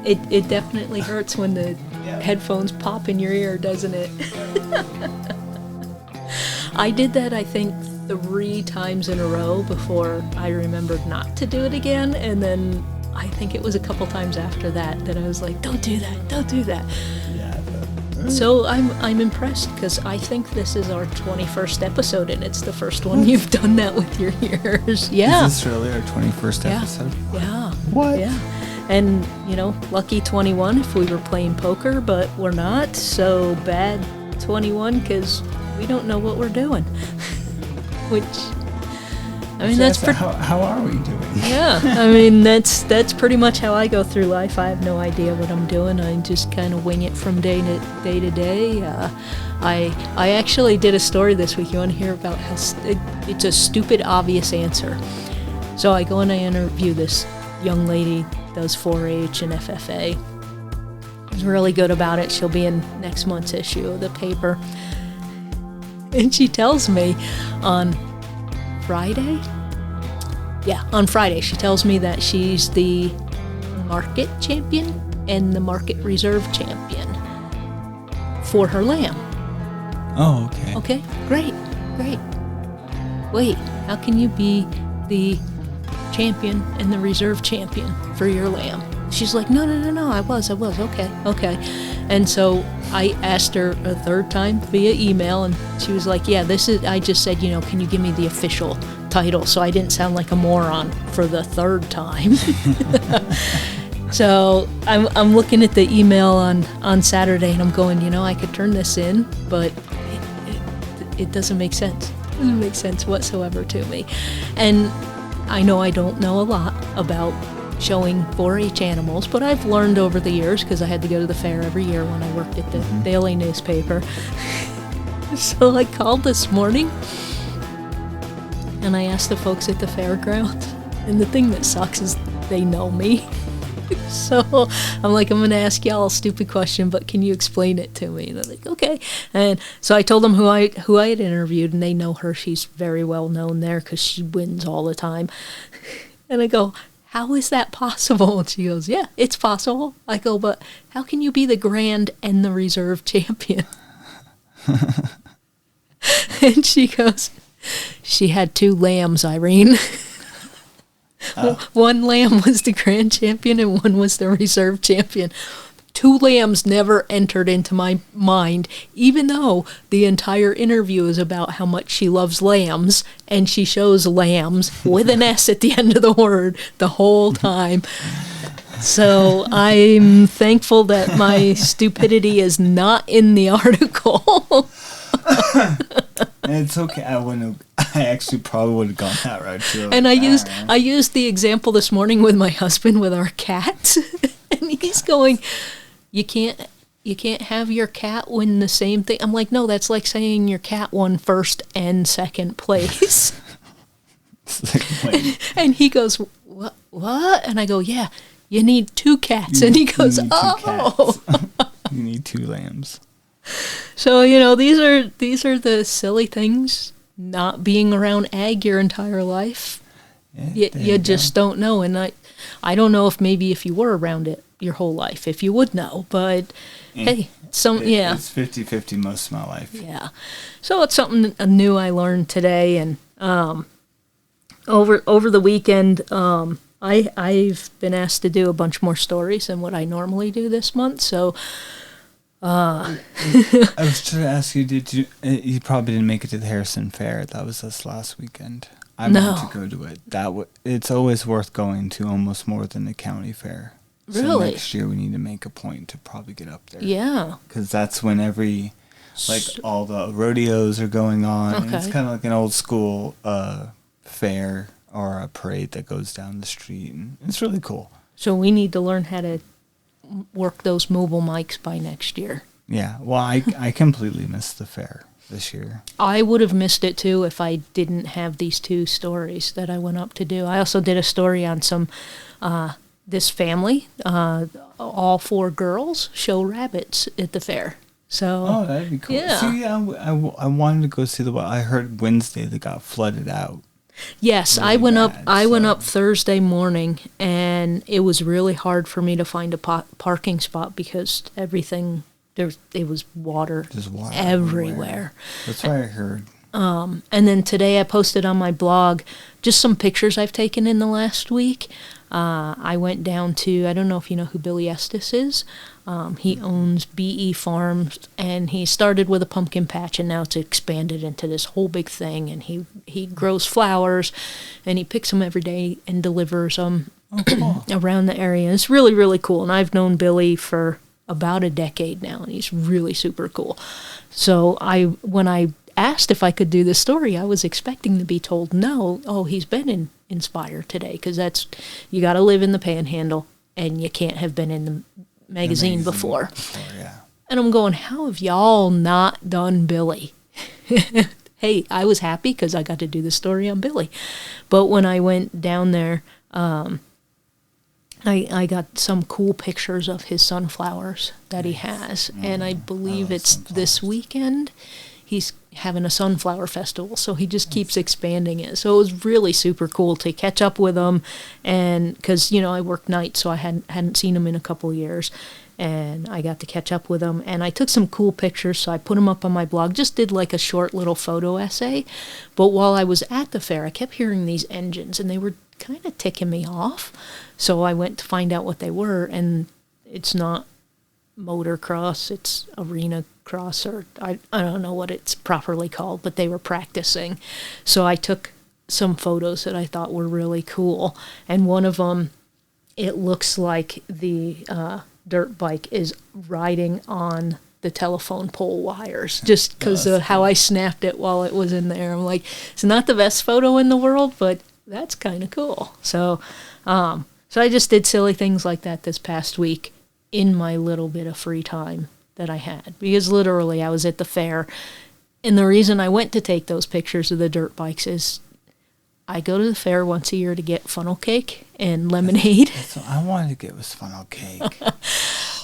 It definitely hurts when the headphones pop in your ear, doesn't it? I did that, I think, 3 times in a row before I remembered not to do it again, and then I think it was a couple times after that I was like, don't do that. Yeah. So I'm impressed, because I think this is our 21st episode, and it's the first one you've done that with your ears. Yeah. Is this really our 21st episode? Yeah. What? Yeah. And, lucky 21 if we were playing poker, but we're not, so bad 21 because we don't know what we're doing. Which, I mean, that's pretty... How are we doing? Yeah, I mean, that's pretty much how I go through life. I have no idea what I'm doing. I just kind of wing it from day to day. I actually did a story this week. You want to hear about how it's a stupid, obvious answer. So I go and I interview this young lady, does 4-H and FFA. She's really good about it. She'll be in next month's issue of the paper. And she tells me on Friday, she tells me that she's the market champion and the market reserve champion for her lamb. Oh, okay. Okay, great. Wait, how can you be the champion and the reserve champion for your lamb? She's like, no, I was, okay. And so I asked her a 3rd time via email, and she was like, yeah, I just said, can you give me the official title, so I didn't sound like a moron for the 3rd time. So I'm looking at the email on Saturday, and I'm going, I could turn this in, but it doesn't make sense. It doesn't make sense whatsoever to me. And I know I don't know a lot about showing 4-H animals, but I've learned over the years, because I had to go to the fair every year when I worked at the daily newspaper. So I called this morning, and I asked the folks at the fairgrounds, and the thing that sucks is they know me. So I'm like, I'm going to ask y'all a stupid question, but can you explain it to me? And they're like, okay. And so I told them who I had interviewed, and they know her. She's very well known there because she wins all the time. And I go, how is that possible? And she goes, yeah, it's possible. I go, but how can you be the grand and the reserve champion? And she goes, she had 2 lambs, Irene. One lamb was the grand champion and one was the reserve champion. 2 lambs never entered into my mind, even though the entire interview is about how much she loves lambs, and she shows lambs with an S at the end of the word the whole time. So I'm thankful that my stupidity is not in the article. It's okay. I actually probably would have gone that route too. And I used the example this morning with my husband with our cat, and he's going, You can't have your cat win the same thing. I'm like, no, that's like saying your cat won 1st and 2nd place. And he goes, what? And I go, yeah, you need 2 cats. And he goes, oh. You need 2 lambs. So, these are the silly things, not being around ag your entire life. Yeah, you just don't know. And I don't know if you were around it your whole life, if you would know, but hey, it's 50-50 most of my life. Yeah. So it's something new I learned today, and over the weekend, I've been asked to do a bunch more stories than what I normally do this month, so I was trying to ask you, you probably didn't make it to the Harrison Fair. That was this last weekend. I want to go to it. It's always worth going to, almost more than the county fair. Really? So next year we need to make a point to probably get up there. Yeah. Because that's when all the rodeos are going on. Okay. And it's kind of like an old school fair or a parade that goes down the street. And it's really cool. So we need to learn how to work those mobile mics by next year. Yeah. Well, I completely missed the fair this year. I would have missed it too if I didn't have these 2 stories that I went up to do. I also did a story on some this family, all 4 girls show rabbits at the fair. So that'd be cool. Yeah. See, I wanted to go see I heard Wednesday they got flooded out. Yes, really I went up. bad, I went so- up Thursday morning, and it was really hard for me to find a parking spot because everything it was water, Just water everywhere. That's what I heard. And then today I posted on my blog just some pictures I've taken in the last week. I went down to, I don't know if you know who Billy Estes is. He owns BE Farms, and he started with a pumpkin patch, and now it's expanded into this whole big thing. And he grows flowers, and he picks them every day and delivers them around the area. It's really, really cool. And I've known Billy for about a decade now, and he's really super cool. So when I asked if I could do this story, I was expecting to be told no. Oh, he's been in Inspire today, because you got to live in the Panhandle, and you can't have been in the magazine before. Yeah. And I'm going, how have y'all not done Billy? Hey, I was happy because I got to do the story on Billy. But when I went down there, I got some cool pictures of his sunflowers that he has. And I believe it's this weekend. He's having a sunflower festival, so he just keeps expanding it. So it was really super cool to catch up with him, and because I work nights, so I hadn't seen him in a couple of years, and I got to catch up with him. And I took some cool pictures, so I put them up on my blog. Just did like a short little photo essay. But while I was at the fair, I kept hearing these engines, and they were kind of ticking me off. So I went to find out what they were, and it's not motocross, it's arena cross, or I don't know what it's properly called, but they were practicing. So I took some photos that I thought were really cool, and one of them, it looks like the dirt bike is riding on the telephone pole wires, just because of how I snapped it while it was in there. I'm like, it's not the best photo in the world, but that's kind of cool. So I just did silly things like that this past week in my little bit of free time that I had, because literally I was at the fair, and the reason I went to take those pictures of the dirt bikes is I go to the fair once a year to get funnel cake and lemonade. That's what I wanted to get was funnel cake.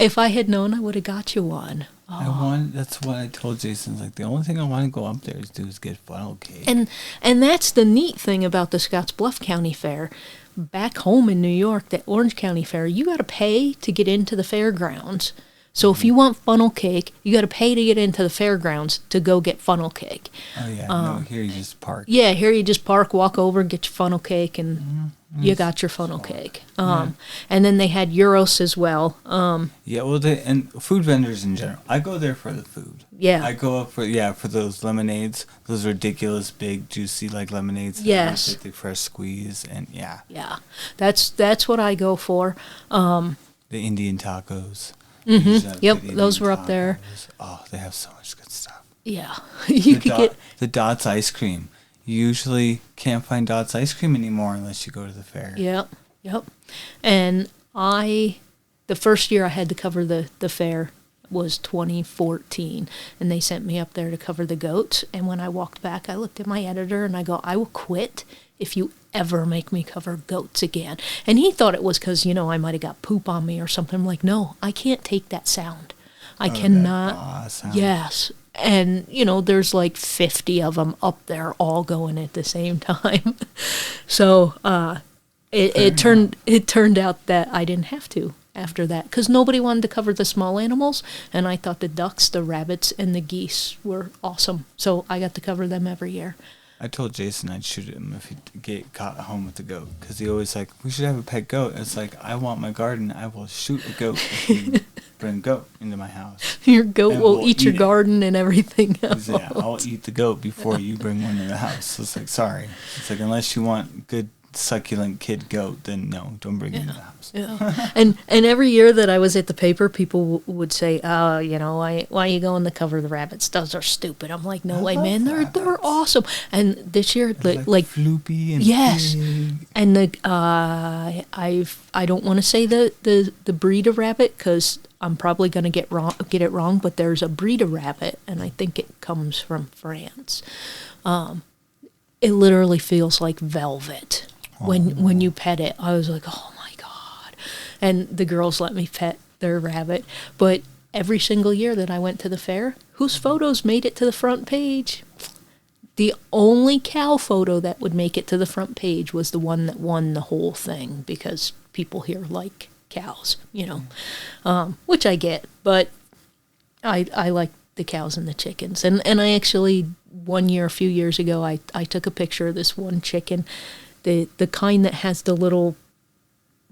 If I had known, I would have got you one. That's what I told Jason. Like, the only thing I want to go up there is get funnel cake. And that's the neat thing about the Scottsbluff County Fair. Back home in New York, the Orange County Fair, you got to pay to get into the fairgrounds. So if you want funnel cake, you got to pay to get into the fairgrounds to go get funnel cake. Oh yeah, no, here you just park. Yeah, here you just park, walk over, get your funnel cake, and you got your funnel cake. And then they had Euros as well. Yeah, well, and food vendors in general. I go there for the food. Yeah. I go up for those lemonades, those ridiculous big juicy like lemonades. Yes. With the fresh squeeze, and yeah. Yeah, that's what I go for. The Indian tacos. Mm-hmm. Yep, those were up there. Oh, they have so much good stuff. Yeah, you could get the Dots ice cream. You usually can't find Dots ice cream anymore unless you go to the fair. Yep. And the first year I had to cover the fair was 2014, and they sent me up there to cover the goats. And when I walked back, I looked at my editor and I go, I will quit if you ever make me cover goats again. And he thought it was because, I might have got poop on me or something. I'm like, no, I can't take that sound. I cannot. Yes. And, there's like 50 of them up there all going at the same time. So it turned out that I didn't have to after that, because nobody wanted to cover the small animals, and I thought the ducks, the rabbits, and the geese were awesome. So I got to cover them every year. I told Jason I'd shoot him if he get caught home with a goat, because he always like, we should have a pet goat. It's like, I want my garden. I will shoot a goat if you bring a goat into my house. Your goat will eat your garden and everything else. Yeah, I'll eat the goat before you bring one in the house. So it's like, sorry. It's like, unless you want good succulent kid goat, then no, don't bring it in the house. Yeah. and every year that I was at the paper, people would say, why are you going to cover the rabbits? Those are stupid. I'm like, no way, man, they're awesome. And this year, like floopy and yes, big. And I don't want to say the breed of rabbit, because I'm probably going to get it wrong, but there's a breed of rabbit, and I think it comes from France. It literally feels like velvet. When you pet it. I was like, oh my God. And the girls let me pet their rabbit. But every single year that I went to the fair, whose photos made it to the front page? The only cow photo that would make it to the front page was the one that won the whole thing because people here like cows, which I get, but I like the cows and the chickens. And I actually, one year, a few years ago, I took a picture of this one chicken, the kind that has the little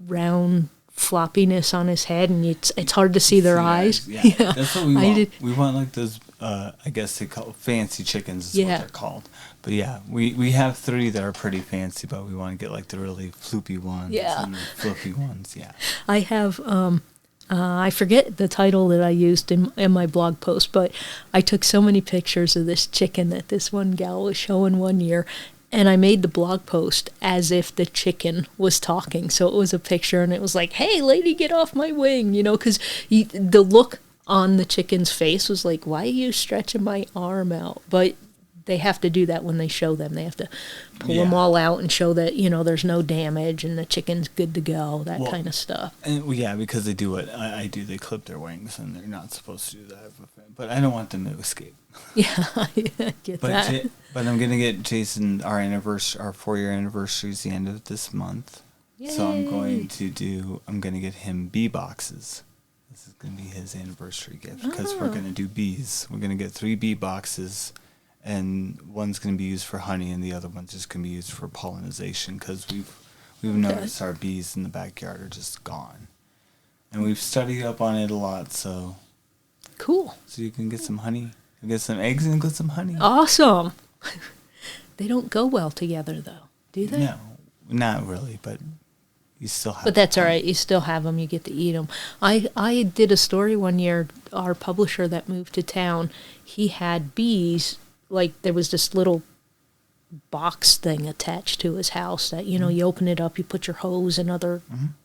round floppiness on his head, and it's hard to see their eyes. Yeah. That's what we want. We want like those, I guess they call fancy chickens is what they're called. But yeah, we have 3 that are pretty fancy, but we want to get like the really floopy ones and the fluffy ones. Yeah. I have, I forget the title that I used in my blog post, but I took so many pictures of this chicken that this one gal was showing one year, and I made the blog post as if the chicken was talking. So it was a picture, and it was like, "Hey, lady, get off my wing," because the look on the chicken's face was like, "Why are you stretching my arm out?" But they have to do that when they show them. They have to pull them all out and show that, there's no damage and the chicken's good to go, that kind of stuff. And, because they do what I do. They clip their wings, and they're not supposed to do that. But I don't want them to escape. Yeah, I get that. But I'm going to get Jason, our 4-year anniversary is the end of this month. Yay. So I'm going to get him bee boxes. This is going to be his anniversary gift because we're going to do bees. We're going to get 3 bee boxes. And one's going to be used for honey, and the other one's just going to be used for pollination because we've noticed our bees in the backyard are just gone, and we've studied up on it a lot. So cool. So you can get some honey, get some eggs, and get some honey. Awesome. They don't go well together, though, do they? No, not really, but you still have. But that's all right. You still have them. You get to eat them. I did a story one year. Our publisher that moved to town, he had bees. Like, there was this little box thing attached to his house that, you open it up, you put your hose and other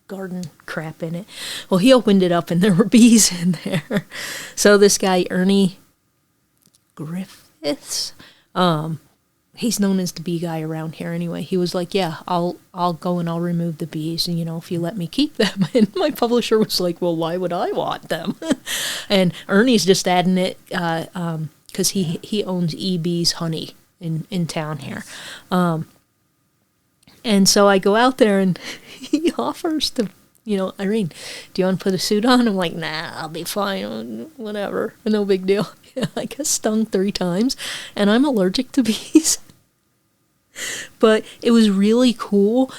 garden crap in it. Well, he opened it up, and there were bees in there. So this guy, Ernie Griffiths, he's known as the bee guy around here anyway. He was like, yeah, I'll go and I'll remove the bees, and, if you let me keep them. And my publisher was like, well, why would I want them? And Ernie's just adding it, because he owns E.B.'s Honey in town here. And so I go out there, and he offers to, Irene, do you want to put a suit on? I'm like, nah, I'll be fine, whatever, no big deal. I got stung 3 times, and I'm allergic to bees. But it was really cool.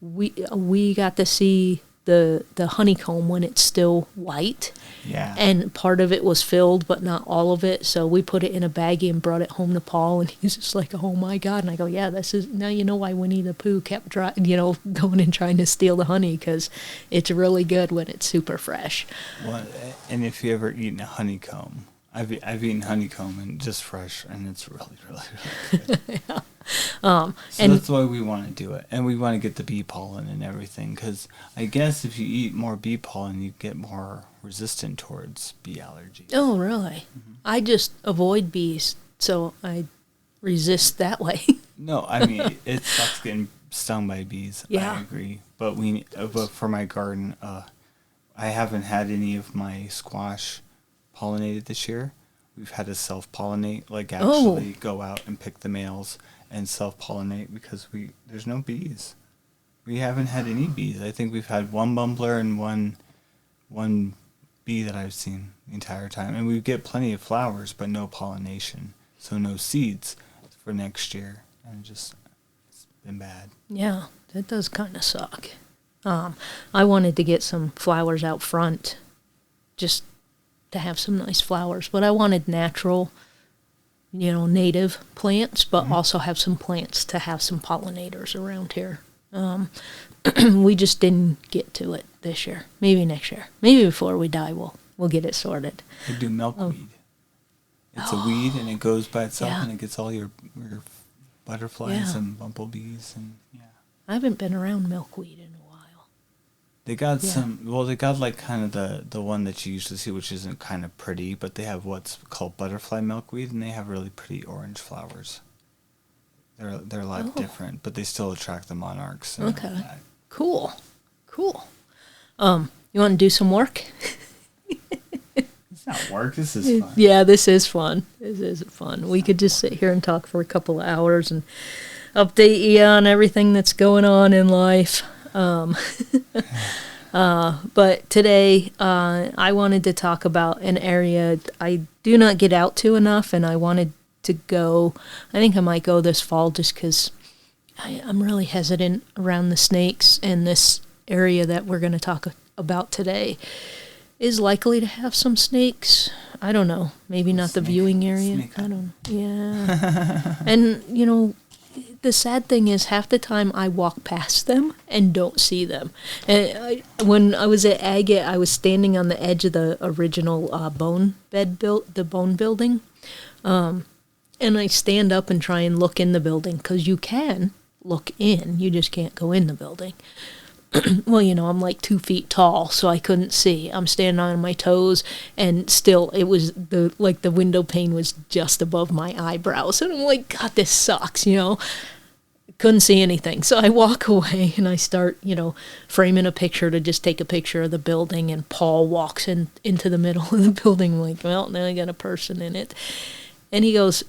We got to see the honeycomb when it's still white. Yeah. And part of it was filled, but not all of it. So we put it in a baggie and brought it home to Paul, and he's just like, "Oh my God!" And I go, "Yeah, now you know why Winnie the Pooh kept going and trying to steal the honey, because it's really good when it's super fresh." Well, and if you ever eaten a honeycomb, I've eaten honeycomb and just fresh, and it's really, really, really good. Yeah. So that's why we want to do it, and we want to get the bee pollen and everything, because I guess if you eat more bee pollen, you get more resistant towards bee allergies. Oh, really? Mm-hmm. I just avoid bees, so I resist that way. No, I mean, it sucks getting stung by bees. Yeah. I agree, but for my garden, I haven't had any of my squash pollinated this year. We've had to self-pollinate, like actually go out and pick the males and self-pollinate, because there's no bees. We haven't had any bees. I think we've had one bumbler and one bee that I've seen the entire time. And we get plenty of flowers, but no pollination. So no seeds for next year. And it's been bad. Yeah, that does kind of suck. I wanted to get some flowers out front just to have some nice flowers, but I wanted natural, native plants, but also have some plants to have some pollinators around here. We just didn't get to it this year. Maybe next year. Maybe before we die, we'll get it sorted. We do milkweed. It's a weed, and it goes by itself, and it gets all your butterflies and bumblebees, and I haven't been around milkweed in a while. They got they got like kind of the one that you usually see, which isn't kind of pretty, but they have what's called butterfly milkweed, and they have really pretty orange flowers. They're a lot different, but they still attract the monarchs. Okay. Cool. You want to do some work? It's not work. This is fun. Yeah, this is fun. This is fun. We could just sit here and talk for a couple of hours and update you on everything that's going on in life. But today, I wanted to talk about an area I do not get out to enough, and I wanted to go. I think I might go this fall just because I'm really hesitant around the snakes, and this area that we're going to talk about today is likely to have some snakes. I don't know. Maybe not the viewing area. I don't know. Yeah. And, the sad thing is half the time I walk past them and don't see them. And when I was at Agate, I was standing on the edge of the original bone building. And I stand up and try and look in the building because you can look in. You just can't go in the building. Well, I'm like 2 feet tall, so I couldn't see. I'm standing on my toes, and still, it was the window pane was just above my eyebrows, and I'm like, God, this sucks, Couldn't see anything, so I walk away and I start, framing a picture to just take a picture of the building, and Paul walks into the middle of the building. I'm like, well, now I got a person in it, and he goes,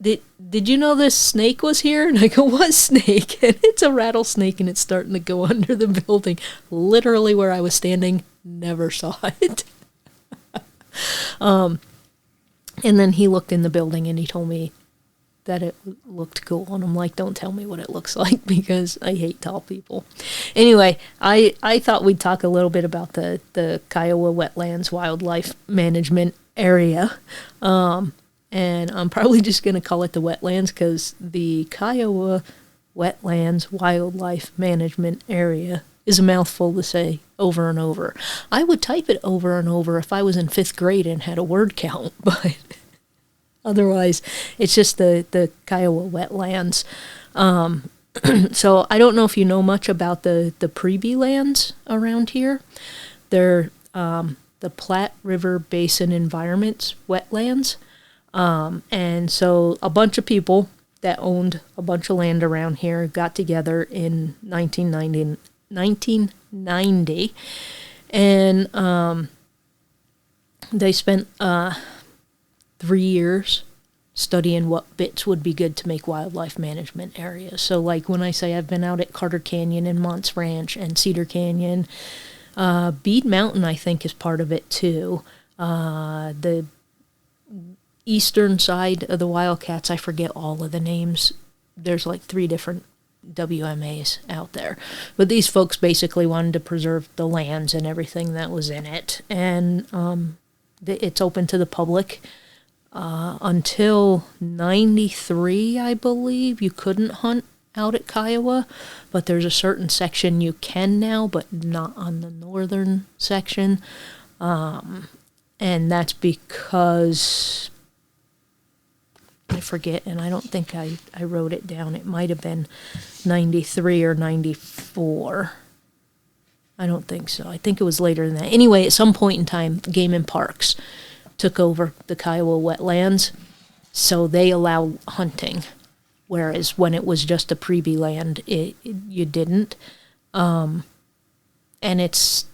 Did you know this snake was here? And I go, what snake? And it's a rattlesnake, and it's starting to go under the building. Literally where I was standing, never saw it. And then he looked in the building, and he told me that it looked cool. And I'm like, don't tell me what it looks like, because I hate tall people. Anyway, I thought we'd talk a little bit about the Kiowa Wetlands Wildlife Management Area. And I'm probably just going to call it the Wetlands because the Kiowa Wetlands Wildlife Management Area is a mouthful to say over and over. I would type it over and over if I was in 5th grade and had a word count, but otherwise it's just the Kiowa Wetlands. So I don't know if you know much about the Preby lands around here. They're the Platte River Basin Environments Wetlands. And so a bunch of people that owned a bunch of land around here got together in 1990 and they spent 3 years studying what bits would be good to make wildlife management areas. So like when I say I've been out at Carter Canyon and Mont's Ranch and Cedar Canyon, Bede Mountain I think is part of it too. The eastern side of the Wildcats, I forget all of the names. There's like 3 different WMAs out there. But these folks basically wanted to preserve the lands and everything that was in it. And it's open to the public. Until 93, I believe, you couldn't hunt out at Kiowa. But there's a certain section you can now, but not on the northern section. And that's because I forget, and I don't think I wrote it down. It might have been 93 or 94. I don't think so. I think it was later than that. Anyway, at some point in time, Game and Parks took over the Kiowa Wetlands, so they allow hunting, whereas when it was just a Preby land, you didn't. And it's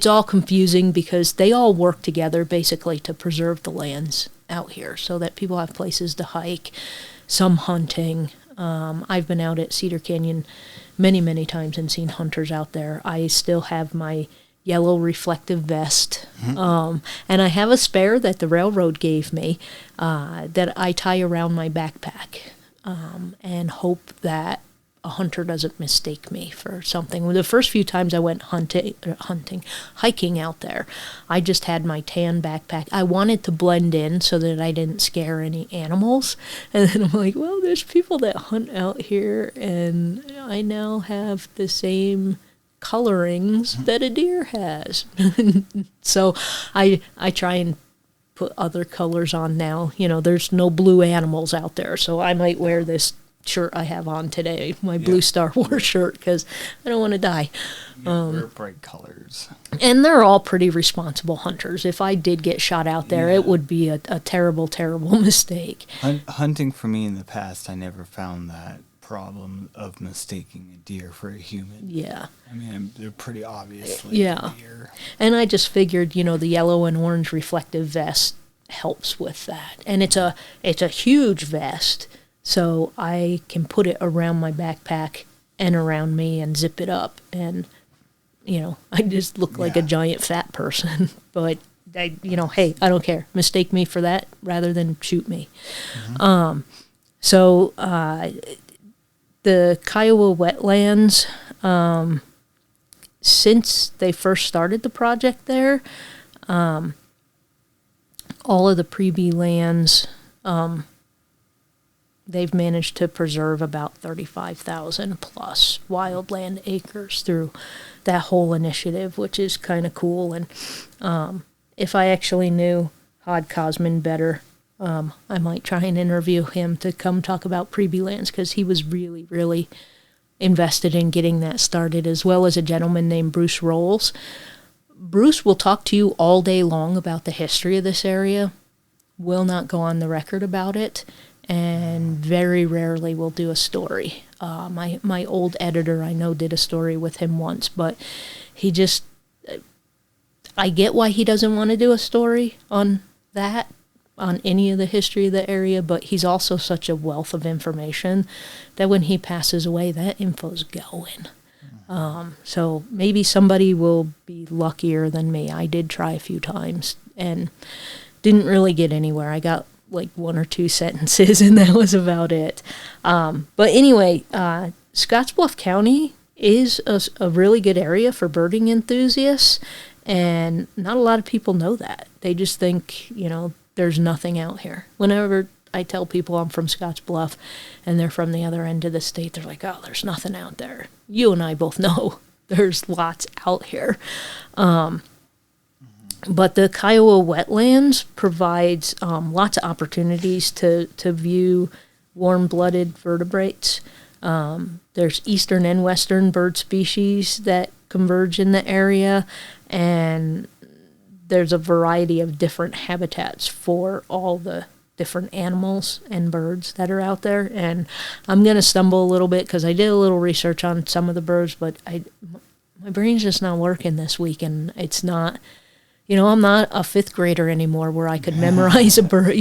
all confusing because they all work together basically to preserve the lands out here so that people have places to hike, some hunting. I've been out at Cedar Canyon many, many times and seen hunters out there. I still have my yellow reflective vest, and I have a spare that the railroad gave me that I tie around my backpack and hope that a hunter doesn't mistake me for something. The first few times I went hiking out there, I just had my tan backpack. I wanted to blend in so that I didn't scare any animals. And then I'm like, well, there's people that hunt out here, and I now have the same colorings that a deer has. So I try and put other colors on now. There's no blue animals out there, so I might wear this shirt I have on today, my blue Star Wars shirt, because I don't want to die. Wear bright colors. And they're all pretty responsible hunters. If I did get shot out there, it would be a terrible, terrible mistake. Hunting for me in the past, I never found that problem of mistaking a deer for a human. Yeah. I mean, they're pretty obviously a deer. And I just figured, the yellow and orange reflective vest helps with that. And it's a huge vest, so I can put it around my backpack and around me and zip it up. And, I just look like a giant fat person. But, hey, I don't care. Mistake me for that rather than shoot me. Mm-hmm. So the Kiowa Wetlands, since they first started the project there, all of the pre-bee lands, they've managed to preserve about 35,000 plus wildland acres through that whole initiative, which is kind of cool. And if I actually knew Hod Cosman better, I might try and interview him to come talk about pre-bee lands, because he was really, really invested in getting that started, as well as a gentleman named Bruce Rolls. Bruce will talk to you all day long about the history of this area, will not go on the record about it, and very rarely will do a story. My old editor, I know, did a story with him once, but he just, I get why he doesn't want to do a story on that, on any of the history of the area, but he's also such a wealth of information that when he passes away, that info's going. So maybe somebody will be luckier than me. I did try a few times and didn't really get anywhere. I got like 1 or 2 sentences and that was about it. But anyway, Scottsbluff County is a really good area for birding enthusiasts, and not a lot of people know that. They just think, there's nothing out here. Whenever I tell people I'm from Scottsbluff and they're from the other end of the state, they're like, oh, there's nothing out there. You and I both know there's lots out here. But the Kiowa Wetlands provides lots of opportunities to view warm-blooded vertebrates. There's eastern and western bird species that converge in the area, and there's a variety of different habitats for all the different animals and birds that are out there. And I'm going to stumble a little bit because I did a little research on some of the birds, but my brain's just not working this week, and it's not... I'm not a 5th grader anymore where I could memorize a bird.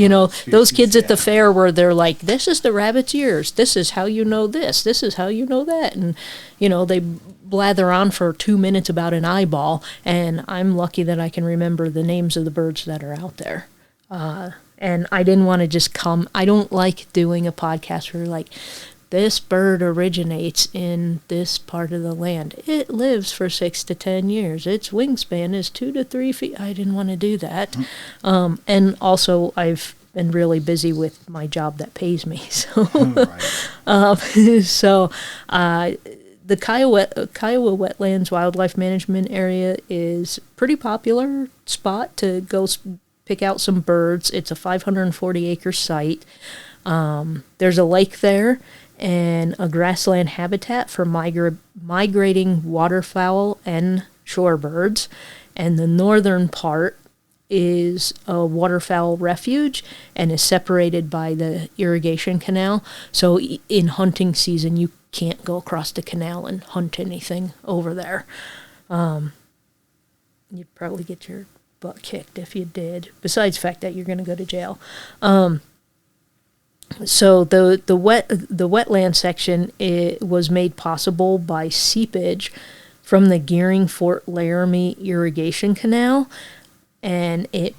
Those kids at the fair where they're like, this is the rabbit's ears. This is how you know this. This is how you know that. And, they blather on for 2 minutes about an eyeball. And I'm lucky that I can remember the names of the birds that are out there. And I didn't want to just come. I don't like doing a podcast where like, this bird originates in this part of the land. It lives for 6 to 10 years. Its wingspan is 2 to 3 feet. I didn't want to do that. And also, I've been really busy with my job that pays me. So, the Kiowa Wetlands Wildlife Management Area is a pretty popular spot to go pick out some birds. It's a 540-acre site. There's a lake there, and a grassland habitat for migrating waterfowl and shorebirds. And the northern part is a waterfowl refuge and is separated by the irrigation canal. So in hunting season, you can't go across the canal and hunt anything over there. You'd probably get your butt kicked if you did, besides the fact that you're going to go to jail. So the wetland section, it was made possible by seepage from the Gearing Fort Laramie irrigation canal, and it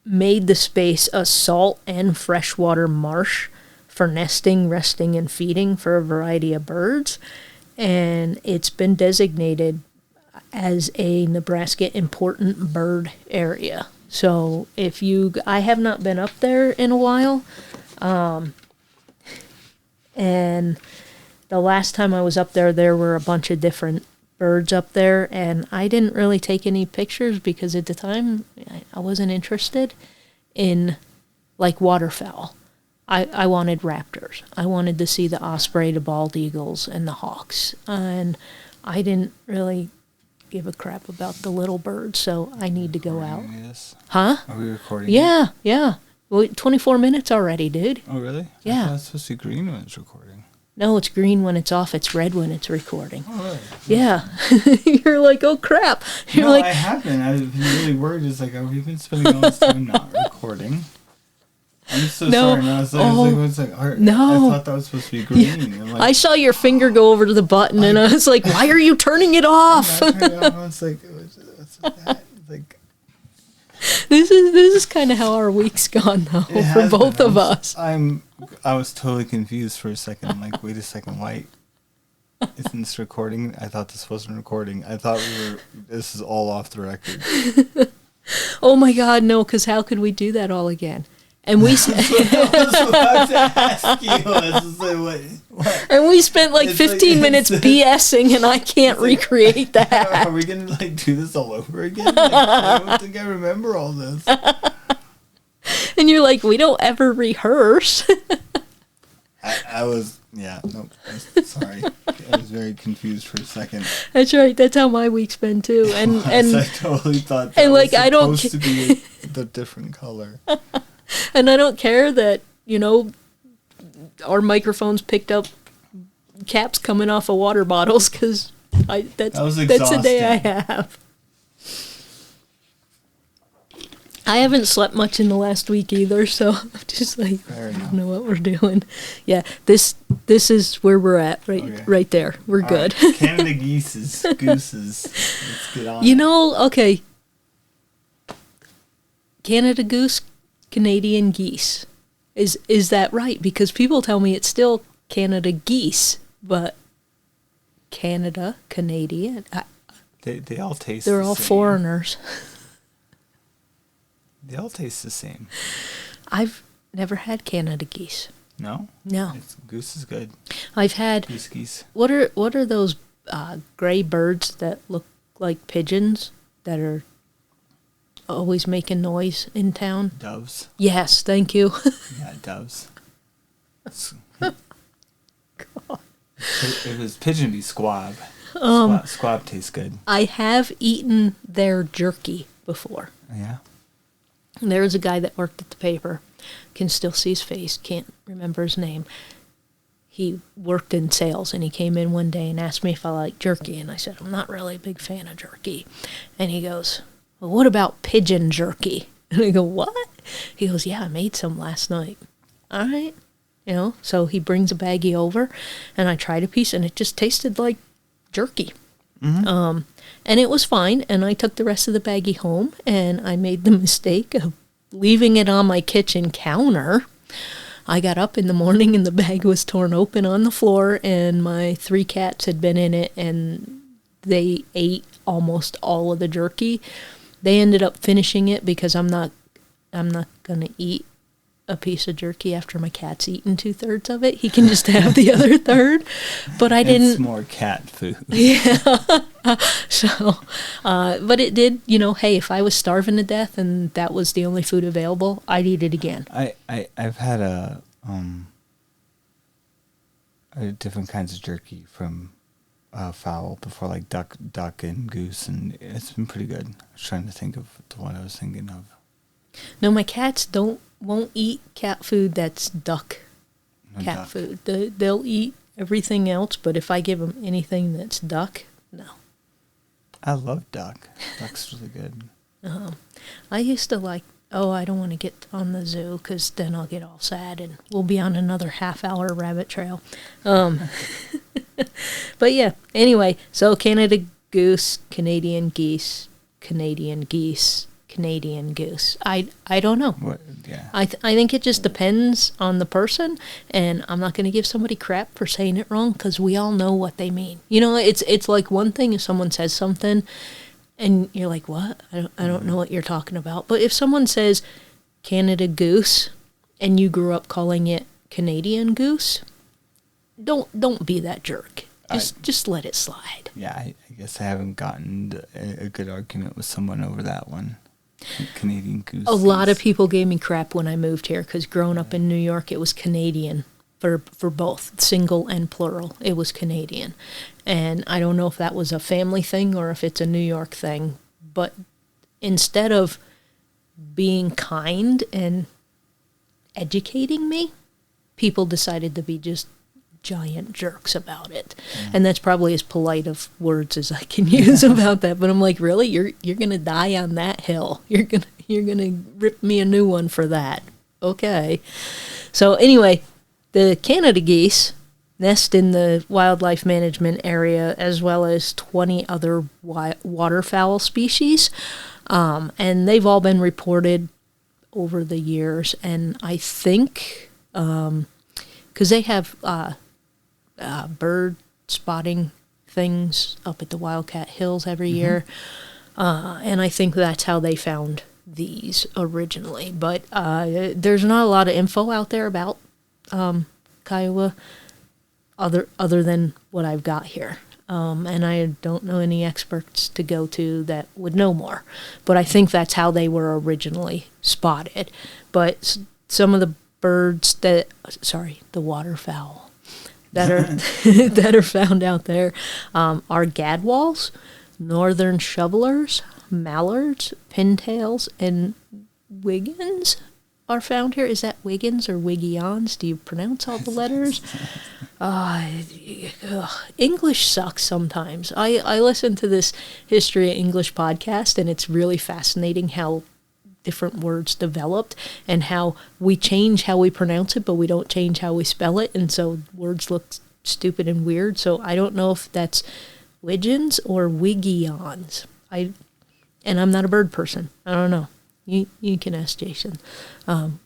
made the space a salt and freshwater marsh for nesting, resting, and feeding for a variety of birds, and it's been designated as a Nebraska Important Bird Area. So I have not been up there in a while. And the last time I was up there were a bunch of different birds up there, and I didn't really take any pictures because at the time I wasn't interested in like waterfowl. I wanted raptors. I wanted to see the osprey, the bald eagles, and the hawks, and I didn't really give a crap about the little birds, so I need to go out. This? Huh? Are we recording? Yeah. Well, 24 minutes already, dude. Oh, really? Yeah. I thought Green was recording. No, it's green when it's off. It's red when it's recording. Oh, really? Yeah. You're like, oh, crap. You're no, like, I haven't. I've been really worried. It's like, have we been spending all this time not recording? I'm so sorry. And I was like, no. I thought that was supposed to be green. Yeah. Like, I saw your finger go over to the button, and I was like, why are you turning it off? I was like, what's that? Like, this is kind of how our week's gone, though, for both of us. I was totally confused for a second. I'm like, wait a second, why isn't this recording? I thought this wasn't recording. I thought this is all off the record. Oh my God, no, because how could we do that all again? And we and we spent like 15 minutes BSing, and I can't recreate that. Are we gonna like do this all over again? Like, I don't think I remember all this. And you're like, we don't ever rehearse. I was sorry. I was very confused for a second. That's right. That's how my week's been too. And I totally thought that was supposed to be the different color. And I don't care that, our microphones picked up caps coming off of water bottles, because that's a day I have. I haven't slept much in the last week either, so I'm just like, I don't know what we're doing. Yeah, this is where we're at, right there. We're good. Right. Canada gooses. Let's get on. Okay. Canada goose, Canadian geese. Is that right? Because people tell me it's still Canada geese, but Canada, Canadian. They all taste They're all foreigners. They all taste the same. I've never had Canada geese. No? No. Goose is good. I've had goose geese. What are those gray birds that look like pigeons that are always making noise in town? Doves. Yes, thank you. Yeah, doves. God. It was pigeon, be squab. Squab tastes good. I have eaten their jerky before. Yeah. There was a guy that worked at the paper, can still see his face, can't remember his name. He worked in sales, and he came in one day and asked me if I like jerky, and I said, I'm not really a big fan of jerky. And he goes, well, what about pigeon jerky? And I go, what? He goes, yeah, I made some last night. All right. So he brings a baggie over, and I tried a piece, and it just tasted like jerky. Mm-hmm. And it was fine, and I took the rest of the baggie home, and I made the mistake of leaving it on my kitchen counter. I got up in the morning, and the bag was torn open on the floor, and my 3 cats had been in it, and they ate almost all of the jerky. They ended up finishing it because I'm not going to eat a piece of jerky after my cat's eaten 2/3 of it. He can just have the other third. But I didn't. It's more cat food. Yeah. So, but it did, hey, if I was starving to death and that was the only food available, I'd eat it again. I've had different kinds of jerky from fowl before, like duck and goose, and it's been pretty good. I was trying to think of the one I was thinking of. No, my cats won't eat cat food that's duck food. They'll eat everything else, but if I give them anything that's duck, no. I love duck. Duck's really good. I used to like, I don't want to get on the zoo because then I'll get all sad and we'll be on another half-hour rabbit trail. But yeah, anyway, so Canada goose, Canadian geese, Canadian geese, Canadian goose. I don't know. Yeah. I think it just depends on the person, and I'm not going to give somebody crap for saying it wrong because we all know what they mean. It's like one thing if someone says something, and you're like, what? I don't know what you're talking about. But if someone says Canada goose, and you grew up calling it Canadian goose, don't be that jerk. Just let it slide. Yeah, I guess I haven't gotten a good argument with someone over that one. Canadian goose. A lot of people gave me crap when I moved here because growing up in New York, it was Canadian for both, single and plural. It was Canadian. And I don't know if that was a family thing or if it's a New York thing. But instead of being kind and educating me, people decided to be just giant jerks about it. And that's probably as polite of words as I can use about that. But I'm like, really? You're gonna die on that hill. You're gonna rip me a new one for that. Okay. So anyway, the Canada geese nest in the wildlife management area, as well as 20 other waterfowl species. And they've all been reported over the years. And I think, because they have bird spotting things up at the Wildcat Hills every year. And I think that's how they found these originally. But there's not a lot of info out there about Kiowa other than what I've got here. And I don't know any experts to go to that would know more. But I think that's how they were originally spotted. But some of the birds the waterfowl that are that are found out there are gadwalls, northern shovelers, mallards, pintails, and wiggins are found here. Is that Wiggins or Wiggions? Do you pronounce all the letters? English sucks sometimes. I listen to this History of English podcast, and it's really fascinating how different words developed and how we change how we pronounce it, but we don't change how we spell it, and so words look stupid and weird. So I don't know if that's Wiggins or Wiggions. And I'm not a bird person. I don't know. You can ask Jason.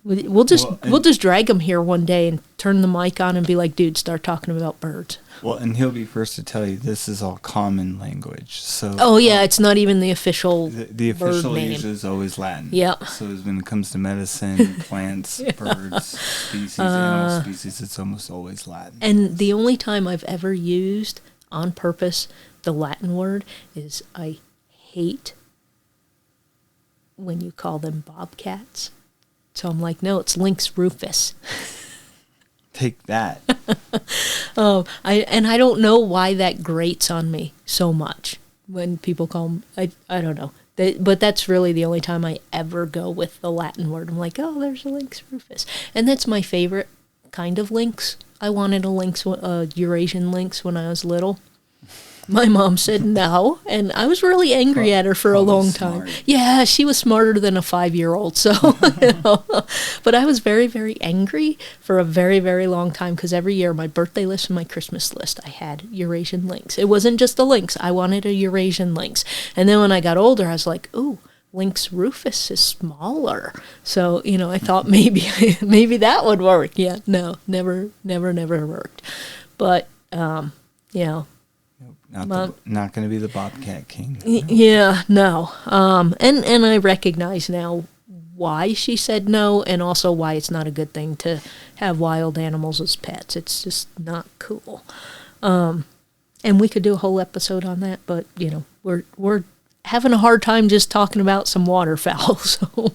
We'll just drag him here one day and turn the mic on and be like, dude, start talking about birds. Well, and he'll be first to tell you this is all common language. So it's not even the official the official bird name. usually is always Latin. Yeah. So when it comes to medicine, plants, birds, species, animal species, it's almost always Latin. And the only time I've ever used on purpose the Latin word is I hate when you call them bobcats. So I'm like, no, it's Lynx rufus. Take that. I don't know why that grates on me so much when people call them, I don't know. But that's really the only time I ever go with the Latin word. I'm like, oh, there's a Lynx rufus. And that's my favorite kind of lynx. I wanted a Eurasian lynx when I was little. My mom said no, and I was really angry at her for a long time. Smart. Yeah, she was smarter than a 5-year-old, so, But I was very, very angry for a very, very long time, because every year, my birthday list and my Christmas list, I had Eurasian lynx. It wasn't just a lynx. I wanted a Eurasian lynx. And then when I got older, I was like, ooh, Lynx rufus is smaller. So, I thought maybe that would work. Yeah, no, never worked. But, Not going to be the Bobcat King. Yeah, no. And I recognize now why she said no, and also why it's not a good thing to have wild animals as pets. It's just not cool. And we could do a whole episode on that, but we're having a hard time just talking about some waterfowl. So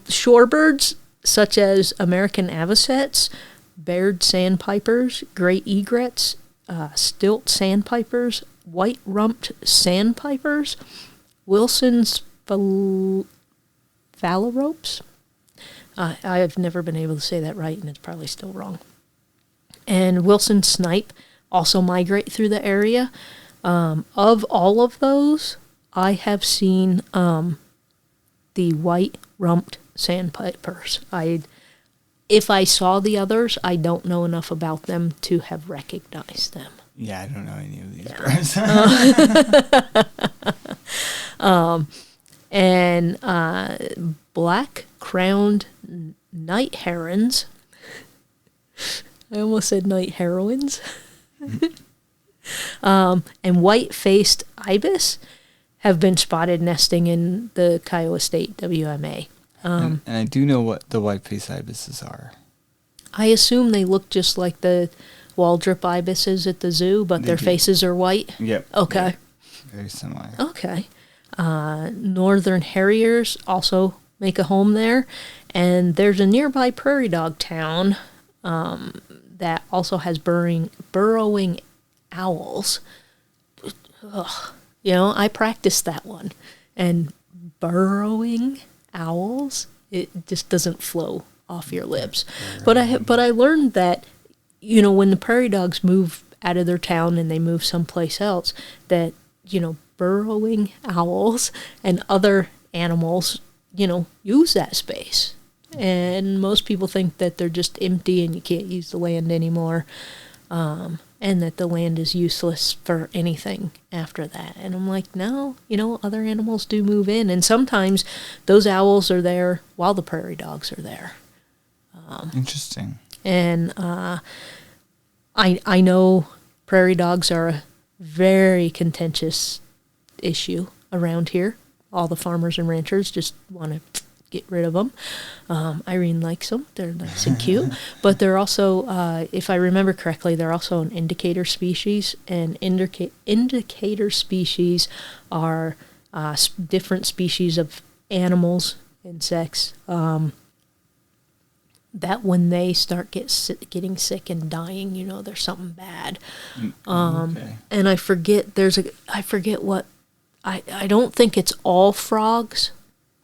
shorebirds such as American avocets, Baird sandpipers, gray egrets, stilt sandpipers, white-rumped sandpipers, Wilson's phalaropes. I've never been able to say that right, and it's probably still wrong. And Wilson snipe also migrate through the area. Of all of those, I have seen the white-rumped sandpipers. If I saw the others, I don't know enough about them to have recognized them. Yeah, I don't know any of these birds. And black-crowned night herons. I almost said night heroines. And white-faced ibis have been spotted nesting in the Kiowa State WMA. And I do know what the white-faced ibises are. I assume they look just like the Waldrop ibises at the zoo, but their faces are white? Yep. Okay. Yep. Very similar. Okay. Northern harriers also make a home there. And there's a nearby prairie dog town that also has burrowing owls. Ugh. I practiced that one. And burrowing owls, it just doesn't flow off your lips. But I learned that when the prairie dogs move out of their town and they move someplace else, that, burrowing owls and other animals, use that space. And most people think that they're just empty and you can't use the land anymore, and that the land is useless for anything after that. And I'm like, no, other animals do move in, and sometimes those owls are there while the prairie dogs are there. Interesting. And I know prairie dogs are a very contentious issue around here. All the farmers and ranchers just want to get rid of them. Irene likes them. They're nice and cute. But they're also, if I remember correctly, they're also an indicator species. And indicator species are different species of animals, insects, that when they start getting sick and dying, there's something bad. Okay. And I forget what, I don't think it's all frogs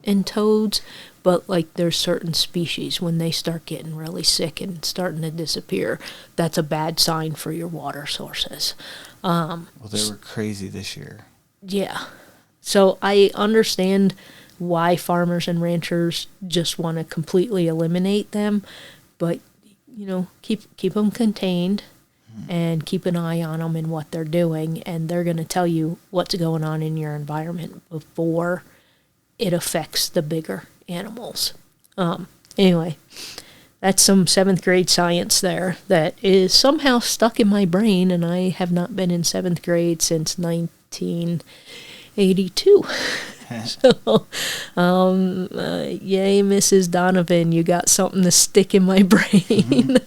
and toads, but like there's certain species when they start getting really sick and starting to disappear, that's a bad sign for your water sources. Well, they were crazy this year. Yeah. So I understand why farmers and ranchers just want to completely eliminate them, but keep them contained and keep an eye on them and what they're doing, and they're going to tell you what's going on in your environment before it affects the bigger animals. Anyway, that's some 7th grade science there that is somehow stuck in my brain, and I have not been in 7th grade since 1982. So, yay, Mrs. Donovan, you got something to stick in my brain.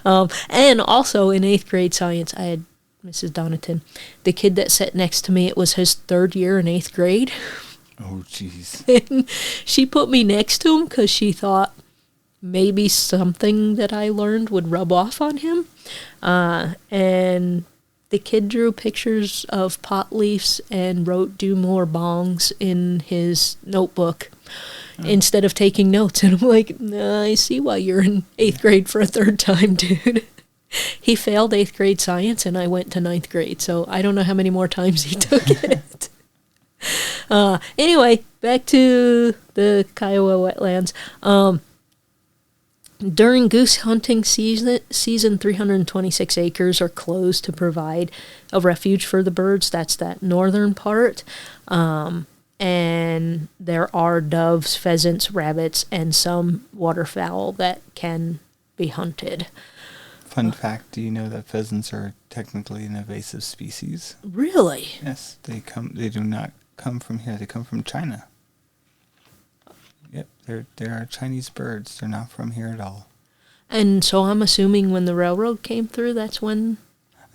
And also in 8th grade science, I had Mrs. Donaton. The kid that sat next to me, it was his 3rd year in 8th grade. Oh, jeez. And she put me next to him because she thought maybe something that I learned would rub off on him. And the kid drew pictures of pot leaves and wrote "do more bongs" in his notebook instead of taking notes. And I'm like, nah, I see why you're in 8th grade for a 3rd time, dude. He failed 8th grade science, and I went to 9th grade, so I don't know how many more times he took it. Anyway, back to the Kiowa Wetlands. During goose hunting season, 326 acres are closed to provide a refuge for the birds. That's that northern part. And there are doves, pheasants, rabbits, and some waterfowl that can be hunted. Fun fact, do you know that pheasants are technically an invasive species? Really? Yes, they do not come from here. They come from China. Yep, they are Chinese birds. They're not from here at all. And so I'm assuming when the railroad came through, that's when...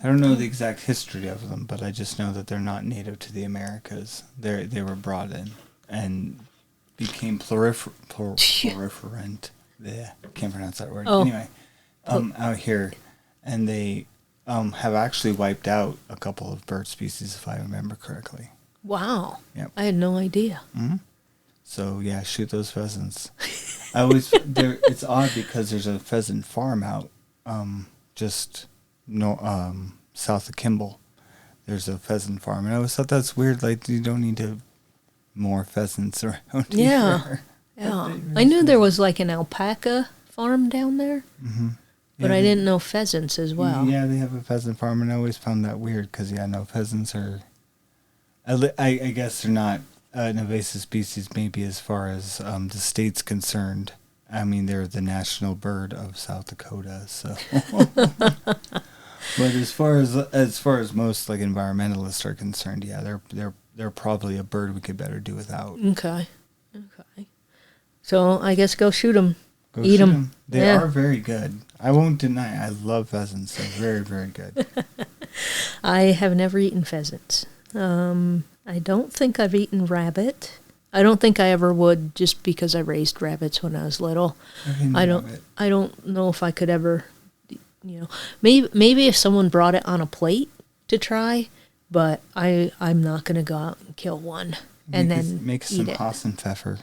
I don't know the exact history of them, but I just know that they're not native to the Americas. They were brought in and became proliferant. Yeah, can't pronounce that word. Oh. Anyway, out here, and they have actually wiped out a couple of bird species, if I remember correctly. Wow. Yep. I had no idea. Mm-hmm. So yeah, shoot those pheasants. It's odd because there's a pheasant farm out just south of Kimball. There's a pheasant farm, and I always thought that's weird. Like, you don't need more pheasants around here. Yeah. I knew there was like an alpaca farm down there, but I didn't know pheasants as well. Yeah, they have a pheasant farm, and I always found that weird because pheasants are. I guess they're not an invasive species, maybe as far as the state's concerned. I mean, they're the national bird of South Dakota, so. But as far as most like environmentalists are concerned, yeah, they're probably a bird we could better do without. Okay. So I guess go shoot them. Eat them. They are very good. I won't deny. I love pheasants. They're very, very good. I have never eaten pheasants. I don't think I've eaten rabbit. I don't think I ever would, just because I raised rabbits when I was little. I don't know if I could ever, maybe if someone brought it on a plate to try, but I'm not going to go out and kill one and then make some Hassenpfeffer.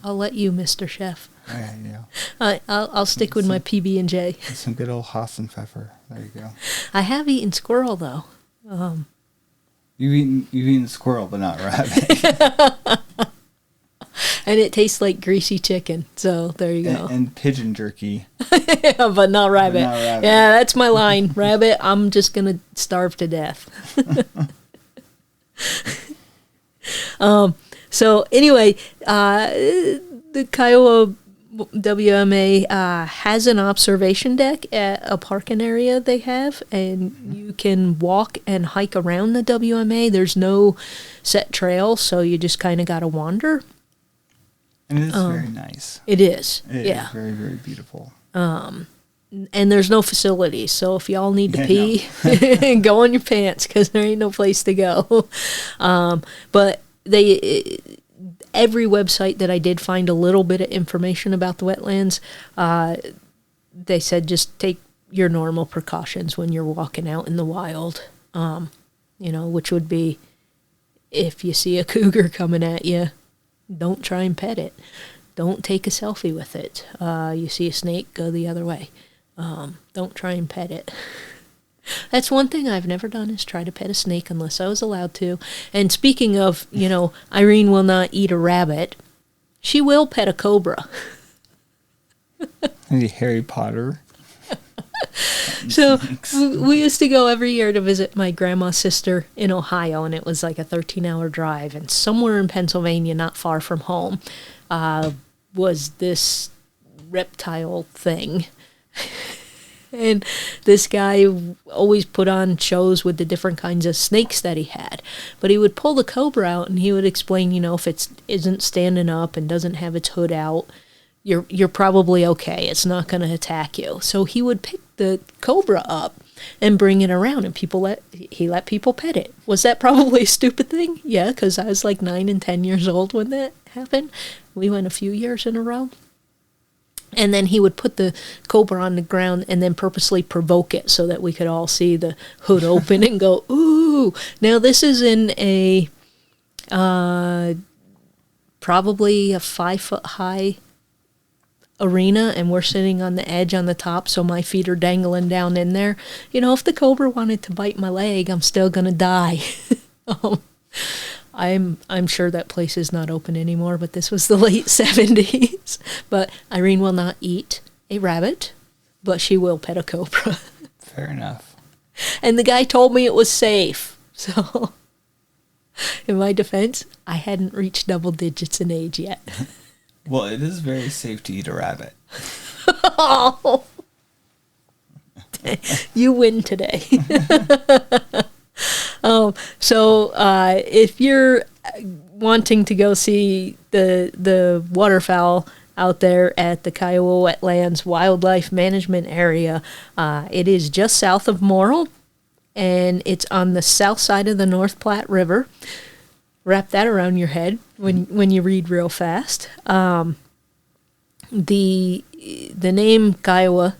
I'll let you, Mr. Chef. Yeah. I'll stick with my PB&J. Some good old Hassenpfeffer. There you go. I have eaten squirrel though. You've eaten squirrel, but not rabbit. And it tastes like greasy chicken. So there you go. And pigeon jerky. Yeah, but not rabbit. Yeah, that's my line. Rabbit, I'm just gonna starve to death. So anyway, the Kiowa WMA has an observation deck at a parking area they have, and you can walk and hike around the WMA. There's no set trail, so you just kind of got to wander. And it is very nice. It is. It is very, very beautiful. And there's no facilities, so if y'all need to pee, go on your pants, because there ain't no place to go. But every website that I did find a little bit of information about the wetlands, they said just take your normal precautions when you're walking out in the wild, which would be if you see a cougar coming at you, don't try and pet it. Don't take a selfie with it. You see a snake, go the other way. Don't try and pet it. That's one thing I've never done, is try to pet a snake unless I was allowed to. And speaking of, Irene will not eat a rabbit. She will pet a cobra. Maybe Harry Potter. So we used to go every year to visit my grandma's sister in Ohio, and it was like a 13-hour drive. And somewhere in Pennsylvania, not far from home, was this reptile thing. And this guy always put on shows with the different kinds of snakes that he had. But he would pull the cobra out, and he would explain, if it isn't standing up and doesn't have its hood out, you're probably okay. It's not going to attack you. So he would pick the cobra up and bring it around, and he let people pet it. Was that probably a stupid thing? Yeah, because I was like 9 and 10 years old when that happened. We went a few years in a row. And then he would put the cobra on the ground and then purposely provoke it so that we could all see the hood open and go, ooh. Now this is in a probably a 5-foot-high arena, and we're sitting on the edge on the top, so my feet are dangling down in there. If the cobra wanted to bite my leg, I'm still going to die. I'm sure that place is not open anymore, but this was the late 70s. But Irene will not eat a rabbit, but she will pet a cobra. Fair enough. And the guy told me it was safe. So, in my defense, I hadn't reached double digits in age yet. Well, it is very safe to eat a rabbit. Oh. You win today. So if you're wanting to go see the waterfowl out there at the Kiowa Wetlands Wildlife Management Area, it is just south of Morrill, and it's on the south side of the North Platte River. Wrap that around your head when you read real fast. The name Kiowa,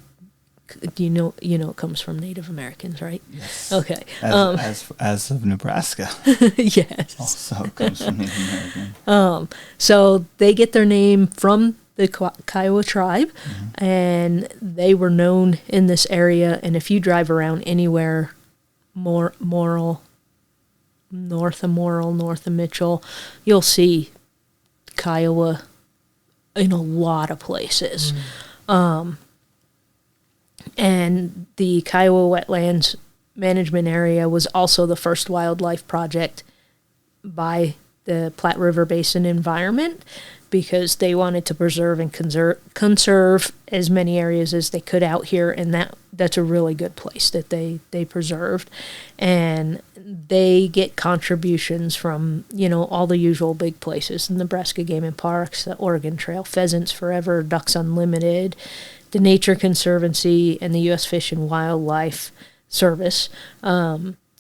it comes from Native Americans, right? Yes. Okay. As of Nebraska. Yes. Also comes from Native American. So they get their name from the Kiowa tribe, and they were known in this area. And if you drive around anywhere, Morrill, north of Morrill, north of Mitchell, you'll see Kiowa in a lot of places. And the Kiowa Wetlands Management Area was also the first wildlife project by the Platte River Basin Environment, because they wanted to preserve and conserve as many areas as they could out here, and that's a really good place that they preserved. And they get contributions from, all the usual big places, the Nebraska Game and Parks, the Oregon Trail, Pheasants Forever, Ducks Unlimited, the Nature Conservancy, and the U.S. Fish and Wildlife Service.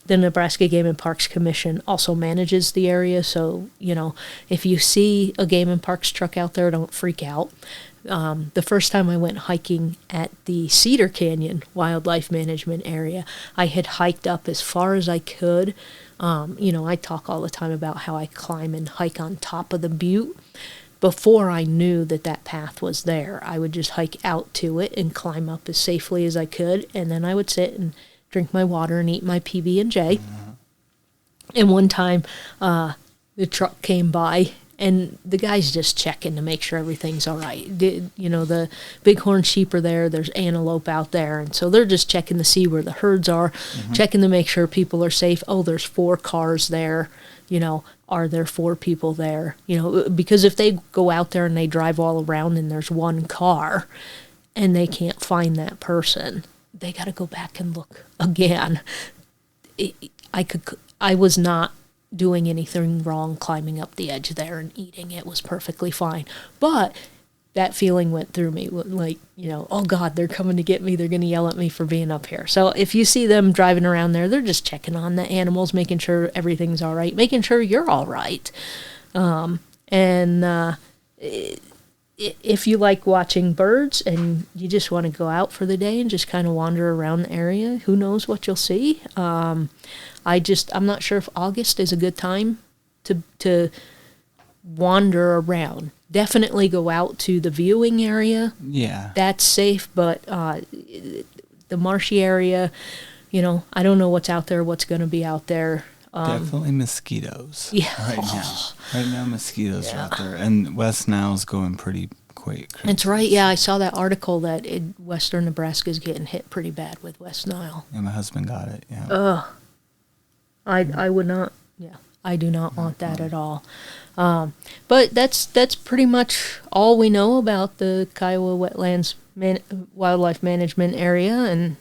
The Nebraska Game and Parks Commission also manages the area, so, if you see a Game and Parks truck out there, don't freak out. The first time I went hiking at the Cedar Canyon Wildlife Management Area, I had hiked up as far as I could. I talk all the time about how I climb and hike on top of the butte, before I knew that path was there, I would just hike out to it and climb up as safely as I could, and then I would sit and drink my water and eat my PB&J. And one time, the truck came by, and the guy's just checking to make sure everything's all right. The bighorn sheep are there. There's antelope out there. And so they're just checking to see where the herds are, checking to make sure people are safe. Oh, there's 4 cars there. Are there 4 people there? Because if they go out there and they drive all around and there's 1 car and they can't find that person, they got to go back and look again. I was not doing anything wrong climbing up the edge there and eating. It was perfectly fine. But that feeling went through me, like, oh God, they're coming to get me. They're going to yell at me for being up here. So if you see them driving around there, they're just checking on the animals, making sure everything's all right, making sure you're all right. If you like watching birds and you just want to go out for the day and just kind of wander around the area, who knows what you'll see. I'm not sure if August is a good time to wander around. Definitely go out to the viewing area. Yeah. That's safe, but the marshy area, I don't know what's out there, what's going to be out there. Definitely mosquitoes. Yeah. Right now mosquitoes are out there, and West Nile's going pretty quick. That's right. Yeah, I saw that article that western Nebraska is getting hit pretty bad with West Nile. Yeah, my husband got it. Yeah. I would not. Yeah, I do not want that at all. But that's pretty much all we know about the Kiowa Wetlands Wildlife Management Area, and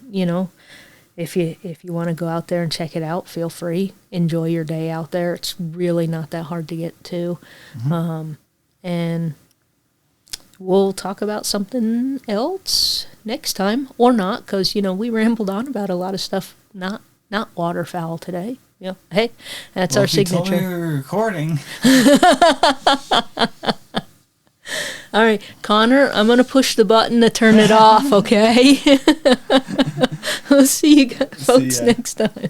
if you want to go out there and check it out, feel free. Enjoy your day out there. It's really not that hard to get to. And we'll talk about something else next time, or not, because we rambled on about a lot of stuff not waterfowl today. Hey, that's our signature. You told me we were recording. All right, Connor, I'm going to push the button to turn it off, okay? We'll see you folks next time.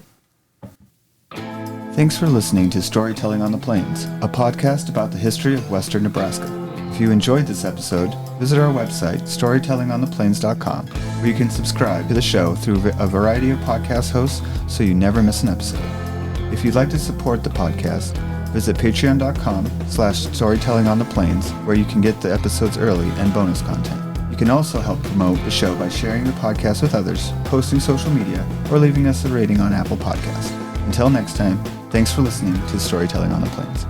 Thanks for listening to Storytelling on the Plains, a podcast about the history of western Nebraska. If you enjoyed this episode, visit our website, storytellingontheplains.com, where you can subscribe to the show through a variety of podcast hosts so you never miss an episode. If you'd like to support the podcast, visit patreon.com/storytellingontheplains, where you can get the episodes early and bonus content. You can also help promote the show by sharing the podcast with others, posting social media, or leaving us a rating on Apple Podcasts. Until next time, thanks for listening to Storytelling on the Plains.